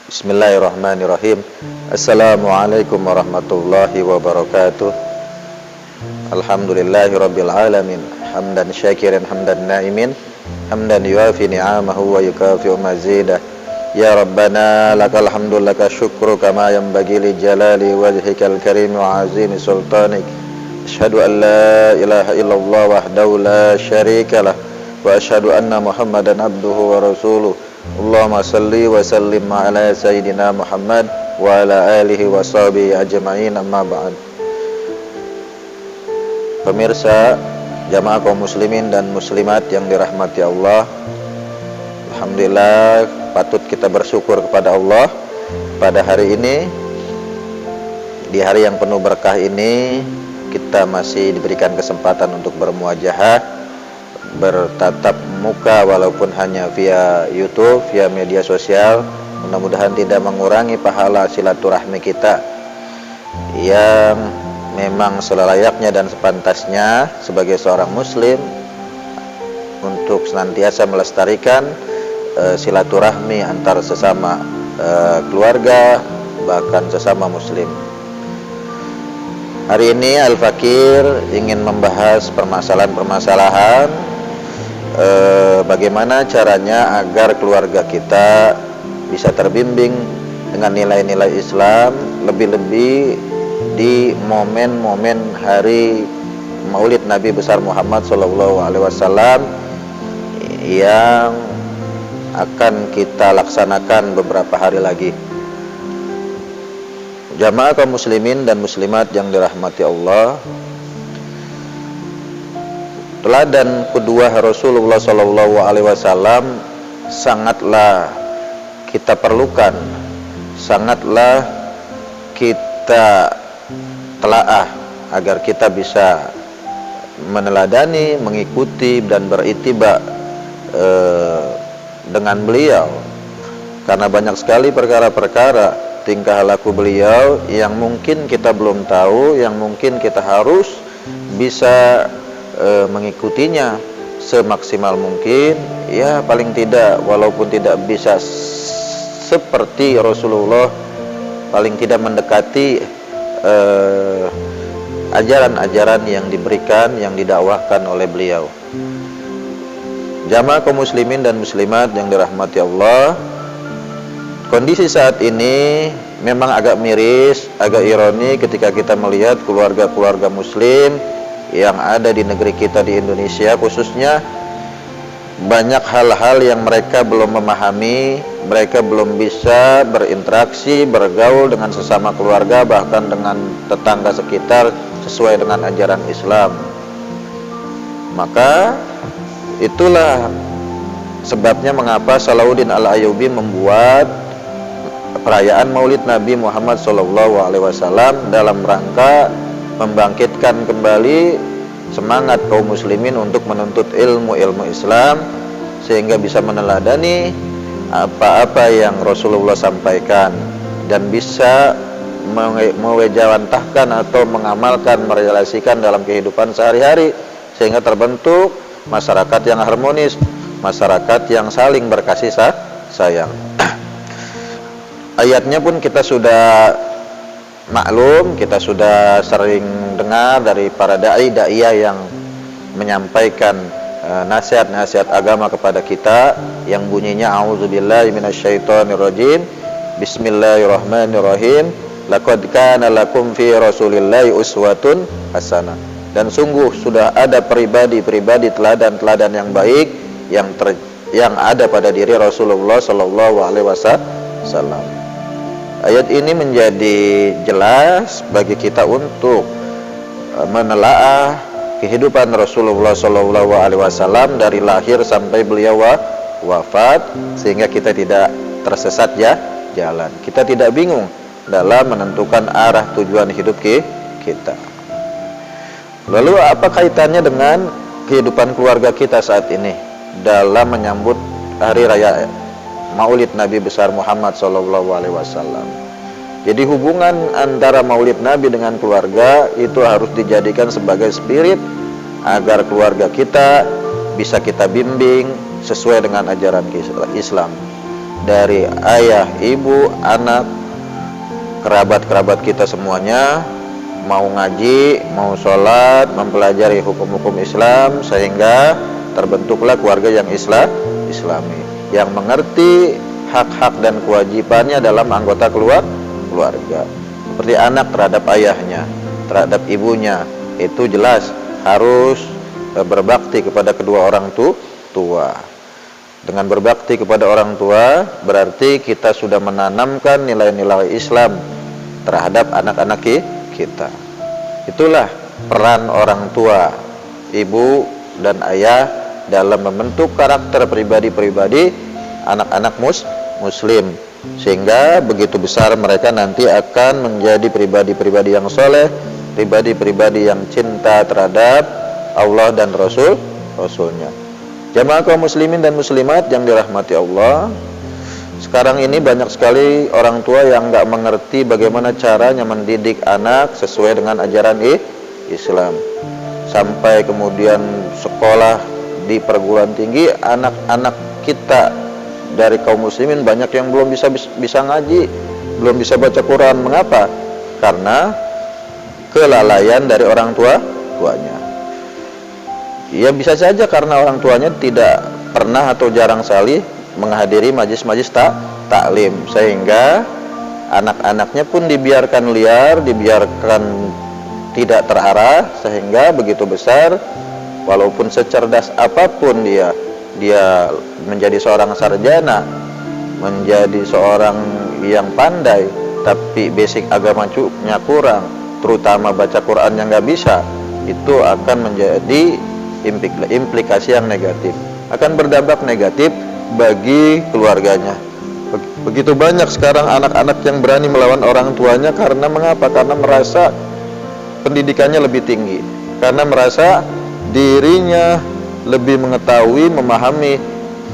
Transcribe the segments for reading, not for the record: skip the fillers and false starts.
Bismillahirrahmanirrahim. Assalamualaikum warahmatullahi wabarakatuh. Alhamdulillahirabbil alamin. Hamdan syakiran hamdan naimin. Hamdan yuafi ni'amahu wa yukafi'u mazidah. Ya Rabbana lakal hamdu laka syukru kama yanbaghi li jalali wajhikal karim wa azimi sultanik. Asyhadu an la ilaha illallah wahdahu la syarikalah wa asyhadu anna Muhammadan abduhu wa rasuluh. Allahumma salli wa sallim ala sayyidina Muhammad wa ala alihi wa sahbihi ajma'in, amma ba'd. Pemirsa jamaah kaum muslimin dan muslimat yang dirahmati Allah, alhamdulillah patut kita bersyukur kepada Allah pada hari ini, di hari yang penuh berkah ini kita masih diberikan kesempatan untuk bermuajahah, bertatap muka walaupun hanya via YouTube, via media sosial. Mudah-mudahan tidak mengurangi pahala silaturahmi kita yang memang selayaknya dan sepantasnya sebagai seorang muslim untuk senantiasa melestarikan silaturahmi antar sesama keluarga, bahkan sesama muslim. Hari ini Al-Fakir ingin membahas permasalahan-permasalahan bagaimana caranya agar keluarga kita bisa terbimbing dengan nilai-nilai Islam, lebih-lebih di momen-momen hari Maulid Nabi besar Muhammad SAW yang akan kita laksanakan beberapa hari lagi. Jamaah kaum muslimin dan muslimat yang dirahmati Allah, teladan kedua Rasulullah SAW sangatlah kita perlukan, sangatlah kita telaah agar kita bisa meneladani, mengikuti dan berittiba dengan beliau, karena banyak sekali perkara-perkara tingkah laku beliau yang mungkin kita belum tahu, yang mungkin kita harus bisa mengikutinya semaksimal mungkin, ya paling tidak walaupun tidak bisa seperti Rasulullah, paling tidak mendekati ajaran-ajaran yang diberikan, yang didakwahkan oleh beliau. Jamaah kaum muslimin dan muslimat yang dirahmati Allah, kondisi saat ini memang agak miris, agak ironi ketika kita melihat keluarga-keluarga muslim yang ada di negeri kita di Indonesia khususnya, banyak hal-hal yang mereka belum memahami, mereka belum bisa berinteraksi, bergaul dengan sesama keluarga, bahkan dengan tetangga sekitar sesuai dengan ajaran Islam. Maka itulah sebabnya mengapa Salahuddin Al-Ayyubi membuat perayaan Maulid Nabi Muhammad SAW dalam rangka membangkitkan kembali semangat kaum muslimin untuk menuntut ilmu Islam, sehingga bisa meneladani apa-apa yang Rasulullah sampaikan dan bisa mewejawantahkan atau mengamalkan, merealisasikan dalam kehidupan sehari-hari, sehingga terbentuk masyarakat yang harmonis, masyarakat yang saling berkasih sayang. Ayatnya pun kita sudah maklum, kita sudah sering dengar dari para dai-da'iyah yang menyampaikan nasihat-nasihat agama kepada kita, yang bunyinya a'udzubillahi minasyaitonirrajim, bismillahirrahmanirrahim, laqad kana lakum fi rasulillahi uswatun hasanah. Dan sungguh sudah ada pribadi-pribadi teladan-teladan yang baik yang ada pada diri Rasulullah SAW. Ayat ini menjadi jelas bagi kita untuk menelaah kehidupan Rasulullah SAW dari lahir sampai beliau wafat, sehingga kita tidak tersesat jalan, kita tidak bingung dalam menentukan arah tujuan hidup kita. Lalu apa kaitannya dengan kehidupan keluarga kita saat ini dalam menyambut hari raya Maulid Nabi besar Muhammad SAW? Jadi hubungan antara Maulid Nabi dengan keluarga itu harus dijadikan sebagai spirit agar keluarga kita bisa kita bimbing sesuai dengan ajaran Islam. dari ayah, ibu, anak, kerabat-kerabat kita semuanya mau ngaji, mau sholat, mempelajari hukum-hukum Islam, sehingga terbentuklah keluarga yang islami, yang mengerti hak-hak dan kewajibannya dalam anggota keluarga. Seperti anak terhadap ayahnya, terhadap ibunya, itu jelas harus berbakti kepada kedua orang tua. Dengan berbakti kepada orang tua berarti kita sudah menanamkan nilai-nilai Islam terhadap anak-anak kita. Itulah peran orang tua, ibu dan ayah dalam membentuk karakter pribadi-pribadi anak-anak muslim, sehingga begitu besar mereka nanti akan menjadi pribadi-pribadi yang soleh, pribadi-pribadi yang cinta terhadap Allah dan Rasulnya. Jamaah kaum muslimin dan muslimat yang dirahmati Allah, sekarang ini banyak sekali orang tua yang nggak mengerti bagaimana caranya mendidik anak sesuai dengan ajaran Islam. Sampai kemudian sekolah di perguruan tinggi, anak-anak kita dari kaum muslimin banyak yang belum bisa ngaji, belum bisa baca Quran. Mengapa? Karena kelalaian dari orang tuanya. Ya bisa saja karena orang tuanya tidak pernah atau jarang sekali menghadiri majlis-majlis taklim, sehingga anak-anaknya pun dibiarkan liar, dibiarkan tidak terarah, sehingga begitu besar walaupun secerdas apapun dia menjadi seorang sarjana, menjadi seorang yang pandai, tapi basic agamanya kurang, terutama baca Quran yang nggak bisa, itu akan menjadi implikasi yang negatif, akan berdampak negatif bagi keluarganya. Begitu banyak sekarang anak-anak yang berani melawan orang tuanya karena mengapa? Karena merasa pendidikannya lebih tinggi, karena merasa dirinya lebih mengetahui, memahami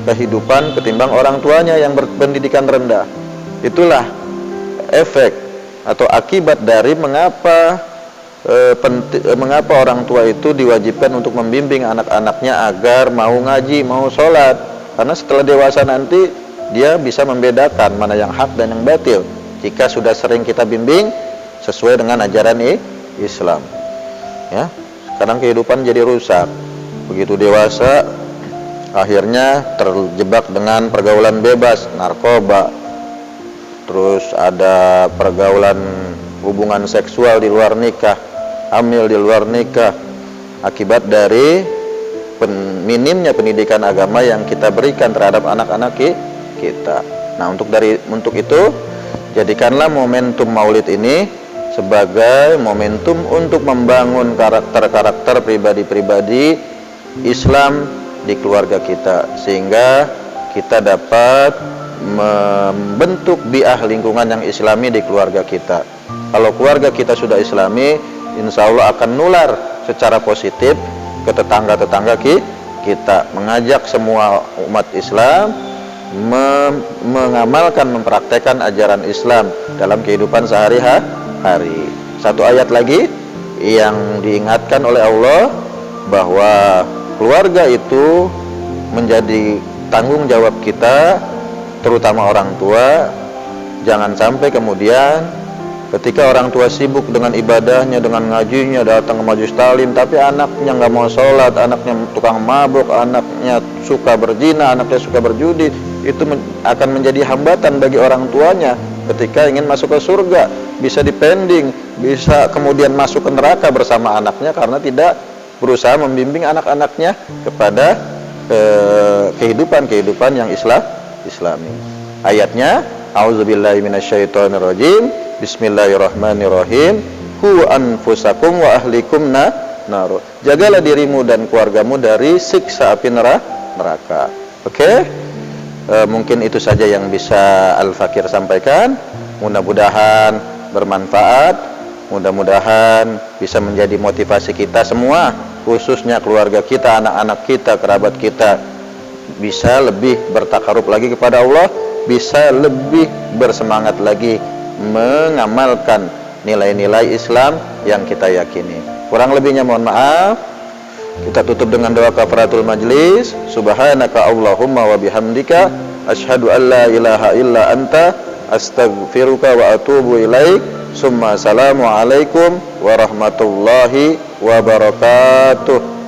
kehidupan ketimbang orang tuanya yang berpendidikan rendah. Itulah efek atau akibat dari mengapa orang tua itu diwajibkan untuk membimbing anak-anaknya agar mau ngaji, mau sholat. Karena setelah dewasa nanti dia bisa membedakan mana yang hak dan yang batil jika sudah sering kita bimbing sesuai dengan ajaran Islam. Ya, sekarang kehidupan jadi rusak. Begitu dewasa akhirnya terjebak dengan pergaulan bebas, narkoba, terus ada pergaulan hubungan seksual di luar nikah, hamil di luar nikah, akibat dari minimnya pendidikan agama yang kita berikan terhadap anak-anak kita. Nah, untuk itu jadikanlah momentum Maulid ini sebagai momentum untuk membangun karakter-karakter pribadi-pribadi Islam di keluarga kita, sehingga kita dapat membentuk biah lingkungan yang Islami di keluarga kita. Kalau keluarga kita sudah Islami, insya Allah akan nular secara positif ke tetangga-tetangga kita, mengajak semua umat Islam mengamalkan, mempraktekkan ajaran Islam dalam kehidupan sehari-hari. Satu ayat lagi yang diingatkan oleh Allah bahwa keluarga itu menjadi tanggung jawab kita, terutama orang tua. Jangan sampai kemudian ketika orang tua sibuk dengan ibadahnya, dengan ngajinya, datang ke majelis taklim, tapi anaknya nggak mau sholat, anaknya tukang mabuk, anaknya suka berzina, anaknya suka berjudi, itu akan menjadi hambatan bagi orang tuanya ketika ingin masuk ke surga, bisa dipending, bisa kemudian masuk ke neraka bersama anaknya karena tidak berusaha membimbing anak-anaknya kepada kehidupan yang Islami. Ayatnya, A'udzubillahi minasyaitonirrajim. Bismillahirrahmanirrahim. Hu anfusakum wa ahlikum naru. Jagalah dirimu dan keluargamu dari siksa api neraka. Oke? Mungkin itu saja yang bisa Al-Fakir sampaikan. Mudah-mudahan bermanfaat. Mudah-mudahan bisa menjadi motivasi kita semua, khususnya keluarga kita, anak-anak kita, kerabat kita, bisa lebih bertakarub lagi kepada Allah, bisa lebih bersemangat lagi mengamalkan nilai-nilai Islam yang kita yakini. Kurang lebihnya mohon maaf. Kita tutup dengan doa kafaratul majlis. Subhanaka Allahumma wa bihamdika asyhadu an la ilaha illa anta astaghfiruka wa atubu ilaik. Summa assalamu alaikum warahmatullahi wabarakatuh.